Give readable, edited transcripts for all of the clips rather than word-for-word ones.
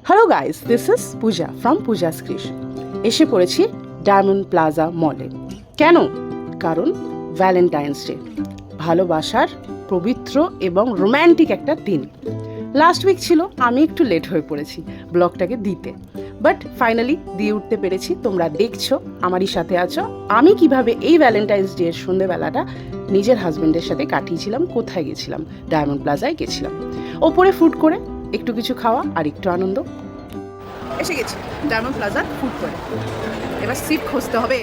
Hello guys, this is Puja from Puja's creation. এসে পড়েছি diamond plaza মলে। কেন? কারণ ভ্যালেন্টাইন্স ডে, ভালোবাসার পবিত্র এবং রোম্যান্টিক একটা দিন। লাস্ট উইক ছিল, আমি একটু লেট হয়ে পড়েছি ব্লগটাকে দিতে, বাট ফাইনালি দিয়ে উঠতে পেরেছি। তোমরা দেখছো, আমারই সাথে আছো, আমি কিভাবে এই ভ্যালেন্টাইন্স ডে এর সন্ধ্যেবেলাটা নিজের হাজব্যান্ডের সাথে কাটিয়েছিলাম। কোথায় গেছিলাম? ডায়মন্ড প্লাজায় গেছিলাম। ওপরে ফুড করে একটু কিছু খাওয়া আর একটু আনন্দ। এসে গেছি ডায়মন্ড প্লাজার ফুড করে, এবার সিট খুঁজতে হবে।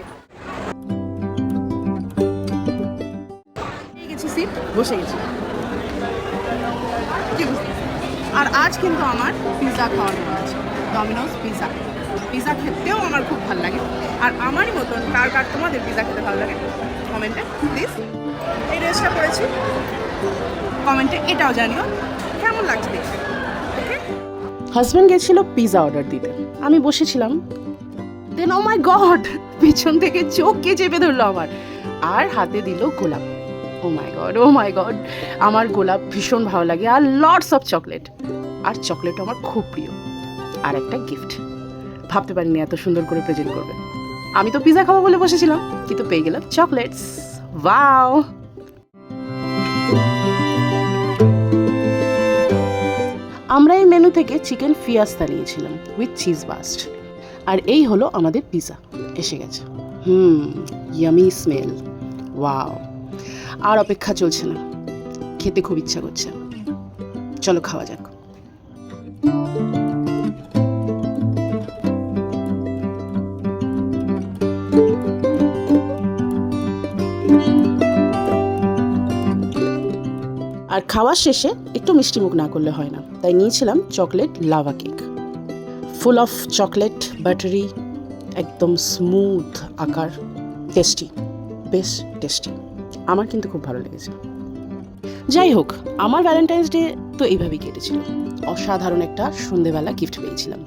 পেয়ে গেছি সিট, বসে গেছি। কি বুঝতে? আর আজ কিন্তু আমার পিৎজা খাওয়ার মনে আছে, ডমিনোস পিৎজা। পিৎজা খেতেও আমার খুব ভালো লাগে। আর আমারই মতন কার কার তোমাদের পিৎজা খেতে ভালো লাগে কমেন্টে প্লিজ। এই ড্রেসটা পরেছি, কমেন্টে এটাও জানিও কেমন লাগছে দেখতে। ওকে, হাজব্যান্ড গেছিল পিৎজা অর্ডার দিতে, আমি বসেছিলাম। দেন ও মাই গড, পিছন থেকে চোখকে চেপে ধরলো আমার, আর হাতে দিল গোলাপ। ও মাই গড, ও মাই গড, আমার গোলাপ ভীষণ ভালো লাগে, আর লটস অফ চকলেট। আর চকলেট আমার খুব প্রিয়। আর একটা গিফট, ভাবতে পারিনি এত সুন্দর করে প্রেজেন্ট করবে। আমি তো পিৎজা খাবো বলে বসেছিলাম, কিন্তু পেয়ে গেলাম চকলেটস। ওয়াও! আমরা এই মেনু থেকে চিকেন ফিয়াস্তা নিয়েছিলাম উইথ চিজ বাস্ট। আর এই হলো আমাদের পিৎজা, এসে গেছে। Yummy smell, wow! আর অপেক্ষা চলছে না, খেতে খুব ইচ্ছা করছে। চলো খাওয়া যাক। আর খাওয়ার শেষে একটু মিষ্টি মুখ না করলে হয় না, তাই নিয়েছিলাম chocolate lava cake. Full of chocolate, buttery, একদম স্মুথ আকার, টেস্টি, বেশ টেস্টি। আমার কিন্তু খুব ভালো লেগেছে। যাই হোক, আমার ভ্যালেন্টাইন্স ডে তো এইভাবেই কেটেছিল। অসাধারণ একটা সন্ধেবেলা গিফট পেয়েছিলাম।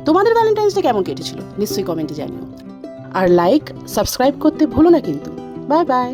তোমাদের ভ্যালেন্টাইন্স ডে কেমন কেটেছিল নিশ্চয়ই কমেন্টে জানিও। আর লাইক, সাবস্ক্রাইব করতে ভুলো না কিন্তু। Bye bye.